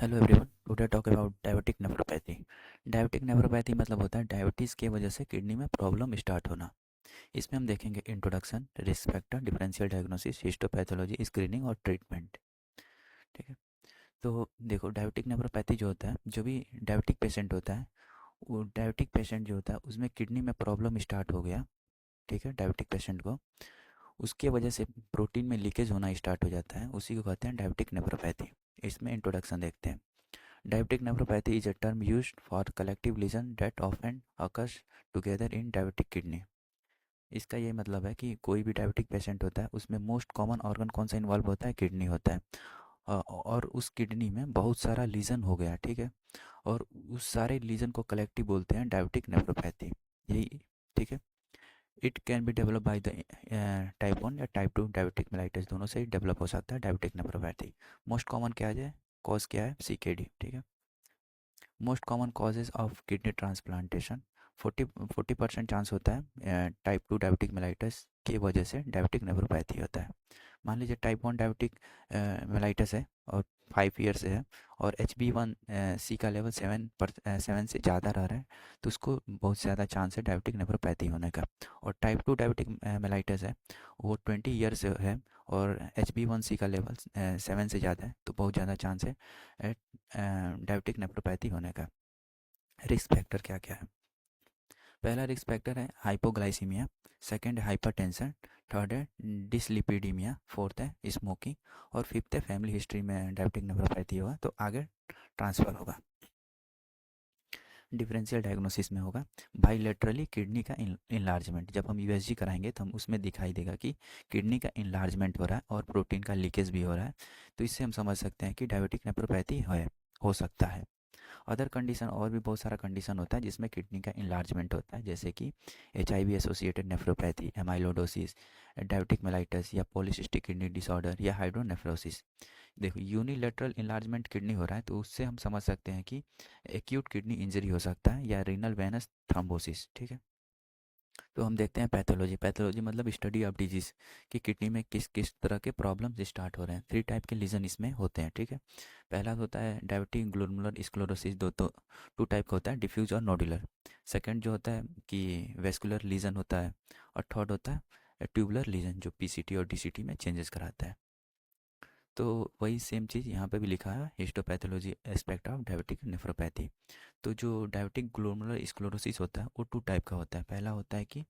Hello everyone, today talk about diabetic nephropathy. Diabetic nephropathy मतलब होता है डायबिटीज़ की वजह से किडनी में प्रॉब्लम स्टार्ट होना। इसमें हम देखेंगे introduction, risk factor, differential diagnosis, histopathology, screening और ट्रीटमेंट। ठीक है। तो देखो, डायबिटिक नेफ्रोपैथी जो होता है, जो भी डायबिटिक पेशेंट होता है, वो डायबिटिक पेशेंट जो होता है उसमें किडनी में प्रॉब्लम स्टार्ट हो गया। ठीक है, डायबिटिक पेशेंट को उसके वजह से प्रोटीन में लीकेज होना स्टार्ट हो जाता है, उसी को कहते हैं डायबिटिक नेफ्रोपैथी। इसमें इंट्रोडक्शन देखते हैं। Diabetic nephropathy is a term used for collective lesion that often occurs together in diabetic kidney। इसका ये मतलब है कि कोई भी डायबिटिक पेशेंट होता है उसमें मोस्ट कॉमन ऑर्गन कौन सा इन्वॉल्व होता है, किडनी होता है। और उस किडनी में बहुत सारा लीजन हो गया। ठीक है। और उस सारे लीजन को कलेक्टिव बोलते हैं डायबिटिक नेफ्रोपैथी। यही। ठीक है। It can be develop by the type 1 या टाइप 2 डायबिटिक मेलाइटिस, दोनों से ही डेवलप हो सकता है डायबिटिक नेफ्रोपैथी। मोस्ट कॉमन क्या है, कॉज क्या है, CKD। ठीक है। Most common causes of kidney transplantation, 40% chance होता है टाइप 2 डायबिटिक मेलाइटस की वजह से डायबिटिक नेफ्रोपैथी होता है। मान लीजिए टाइप 1 डायबिटिक मेलाइटस है और 5 ईयर से है, और HB1C का लेवल 7 से ज़्यादा रह रहा है, तो उसको बहुत ज़्यादा चांस है डायबिटिक नेफ्रोपैथी होने का। और टाइप 2 डायबिटिक मेलाइटस है, वो 20 ईयर से है और HB1C का लेवल 7 से ज़्यादा है, तो बहुत ज़्यादा चांस है डायबिटिक नेफ्रोपैथी होने का। रिस्क फैक्टर क्या क्या है? पहला रिस्क फैक्टर है हाइपोग्लाइसीमिया, सेकंड है हाइपरटेंशन, थर्ड है डिसलिपिडीमिया, फोर्थ है स्मोकिंग, और फिफ्थ है फैमिली हिस्ट्री में डायबिटिक नेफ्रोपैथी होगा तो आगे ट्रांसफ़र होगा। डिफरेंशियल डायग्नोसिस में होगा बाइलेटरली किडनी का इनलार्जमेंट। जब हम यूएसजी कराएंगे तो हम उसमें दिखाई देगा कि किडनी का इनलार्जमेंट हो रहा है और प्रोटीन का लीकेज भी हो रहा है, तो इससे हम समझ सकते हैं कि डायबिटिक नेफ्रोपैथी है, हो सकता है। अदर कंडीशन, और भी बहुत सारा कंडीशन होता है जिसमें किडनी का इन्लार्जमेंट होता है, जैसे कि HIV associated nephropathy, amyloidosis, diabetic mellitus या पॉलीसिस्टिक किडनी डिसऑर्डर या हाइड्रोनेफ्रोसिस। देखो, यूनिलेटरल इन्लार्जमेंट किडनी हो रहा है तो उससे हम समझ सकते हैं कि एक्यूट किडनी इंजरी हो सकता है या रीनल वेनस थ्रोम्बोसिस। ठीक है। तो हम देखते हैं पैथोलॉजी। पैथोलॉजी मतलब स्टडी ऑफ डिजीज कि किडनी में किस किस तरह के प्रॉब्लम्स स्टार्ट हो रहे हैं। 3 टाइप के लीजन इसमें होते हैं। ठीक है। पहला होता है डायबिटिक ग्लोमेरुलर स्क्लेरोसिस, दो तो 2 टाइप का होता है, डिफ्यूज और नोडुलर। सेकंड जो होता है कि वेस्कुलर लीजन होता है, और थर्ड होता है ट्यूबुलर लीजन जो PCT और DCT में चेंजेस कराता है। तो वही सेम चीज़ यहाँ पे भी लिखा है, histopathology aspect of diabetic nephropathy. तो जो डायबिटिक ग्लोमेरुलर स्क्लेरोसिस होता है वो 2 टाइप का होता है। पहला होता है कि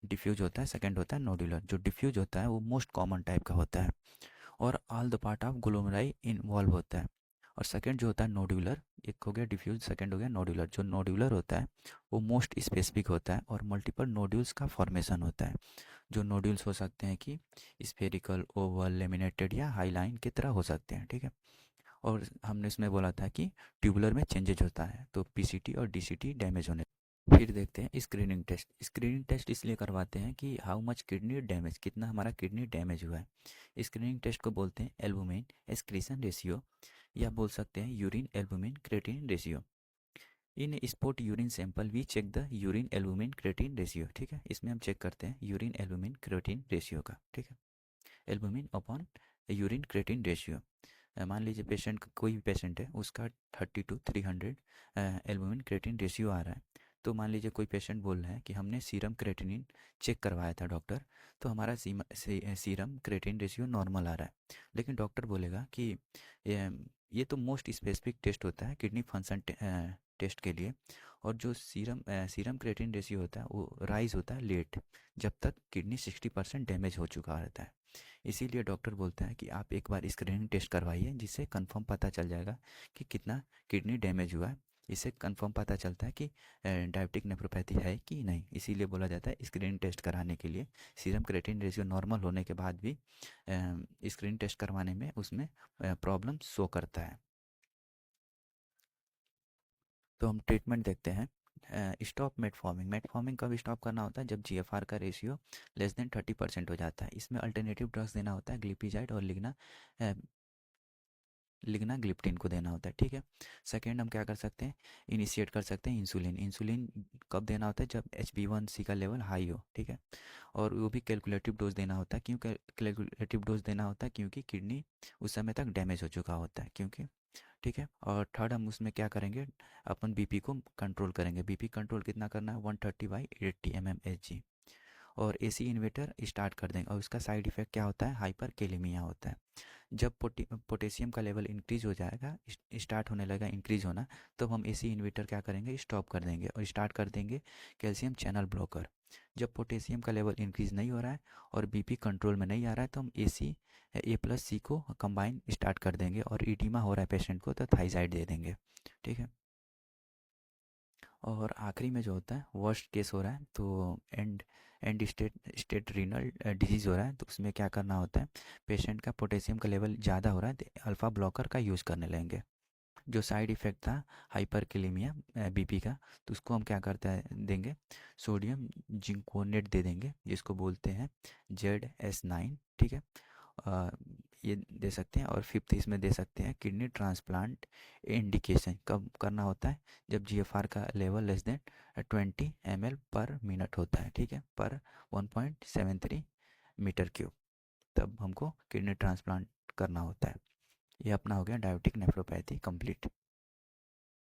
डिफ्यूज होता है, सेकंड होता है नोडुलर। जो डिफ्यूज होता है वो मोस्ट कॉमन टाइप का होता है और all the part of glomeruli involve होता है। और सेकंड जो होता है नोडुलर, एक हो गया डिफ्यूज, सेकंड हो गया नोडुलर। जो नोडुलर होता है वो मोस्ट स्पेसिफिक होता है और मल्टीपल नोड्यूल्स का फॉर्मेशन होता है। जो नोड्यूल्स हो सकते हैं कि स्फेरिकल, ओवल, लेमिनेटेड या हाईलाइन की तरह हो सकते हैं। ठीक है। और हमने इसमें बोला था कि ट्यूबुलर में चेंजेज होता है तो PCT और DCT डैमेज होने। फिर देखते हैं स्क्रीनिंग टेस्ट। स्क्रीनिंग टेस्ट इसलिए करवाते हैं कि हाउ मच किडनी डैमेज, कितना हमारा किडनी डैमेज हुआ है। स्क्रीनिंग टेस्ट को बोलते हैं एल्बुमिन एक्सक्रीशन रेशियो, या बोल सकते हैं urine albumin creatinine ratio. In spot urine sample we check the urine albumin creatinine ratio. ठीक है। इसमें हम चेक करते हैं यूरिन एल्बुमिन क्रेटिन रेशियो का। ठीक है। Albumin upon urine creatine ratio. मान लीजिए पेशेंट, कोई भी पेशेंट है, उसका 30 to 300 एल्बुमिन क्रेटिन रेशियो आ रहा है। तो मान लीजिए कोई पेशेंट बोल रहा है कि हमने सीरम क्रेटिनिन चेक करवाया था डॉक्टर, तो हमारा सीरम क्रेटिन रेशियो नॉर्मल आ रहा है। लेकिन डॉक्टर बोलेगा कि ये ये तो मोस्ट स्पेसिफिक टेस्ट होता है किडनी फंक्शन टेस्ट के लिए, और जो सीरम क्रेटिन रेशियो होता है वो राइज होता है लेट, जब तक किडनी 60% डैमेज हो चुका रहता है। इसीलिए डॉक्टर बोलता है कि आप एक बार स्क्रीनिंग टेस्ट करवाइए, जिससे कंफर्म पता चल जाएगा कि कितना किडनी डैमेज हुआ है। इससे कंफर्म पता चलता है कि डायबिटिक नेफ्रोपैथी है कि नहीं। इसीलिए बोला जाता है स्क्रीनिंग टेस्ट कराने के लिए। सीरम क्रेटिन रेशियो नॉर्मल होने के बाद भी स्क्रीनिंग टेस्ट करवाने में उसमें प्रॉब्लम शो करता है। तो हम ट्रीटमेंट देखते हैं। स्टॉप मेटफॉर्मिंग। मेटफॉर्मिंग कब स्टॉप करना होता है? जब GFR का रेशियो <30% हो जाता है। इसमें अल्टरनेटिव ड्रग्स देना होता है, ग्लिपिजाइड और लिग्ना ग्लिप्टिन को देना होता है। ठीक है। सेकेंड हम क्या कर सकते हैं, इनिशिएट कर सकते हैं इंसुलिन। इंसुलिन कब देना होता है? जब HB1C का लेवल हाई हो। ठीक है। और वो भी कैलकुलेटिव डोज देना होता है। क्यों कैलकुलेटिव डोज देना होता है? क्योंकि किडनी उस समय तक डैमेज हो चुका होता है। क्योंकि ठीक है। और थर्ड हम उसमें क्या करेंगे, अपन बीपी को कंट्रोल करेंगे। बीपी कंट्रोल कितना करना है, 130/80 mmHg। और एसी इन्वर्टर स्टार्ट कर देंगे, और उसका साइड इफ़ेक्ट क्या होता है, हाइपर कैलेमिया होता है। जब पोटेशियम का लेवल इंक्रीज हो जाएगा, स्टार्ट होने लगा इंक्रीज होना, तो हम एसी इन्वर्टर क्या करेंगे, स्टॉप कर देंगे और स्टार्ट कर देंगे कैल्शियम चैनल ब्लॉकर। जब पोटेशियम का लेवल इंक्रीज नहीं हो रहा है और बीपी कंट्रोल में नहीं आ रहा है, तो हम एसी A+C को कंबाइन स्टार्ट कर देंगे, और ईडीमा हो रहा है पेशेंट को तो थाइजाइड दे देंगे। ठीक है। और आखिरी में जो होता है वर्स्ट केस हो रहा है, तो एंड स्टेट रीनल डिजीज़ हो रहा है, तो उसमें क्या करना होता है, पेशेंट का पोटेशियम का लेवल ज़्यादा हो रहा है तो अल्फ़ा ब्लॉकर का यूज़ करने लगेंगे। जो साइड इफ़ेक्ट था हाइपरकेलेमिया बीपी का, तो उसको हम क्या करते हैं देंगे, सोडियम जिंकोनेट दे देंगे, जिसको बोलते हैं ZS9। ठीक है। अ, ये दे सकते हैं। और फिफ्थ इसमें दे सकते हैं किडनी ट्रांसप्लांट इंडिकेशन कब करना होता है, जब जीएफआर का लेवल लेस देन 20 ml/min होता है। ठीक है, पर 1.73 मीटर क्यूब, तब हमको किडनी ट्रांसप्लांट करना होता है। ये अपना हो गया डायबिटिक नेफ्रोपैथी कंप्लीट।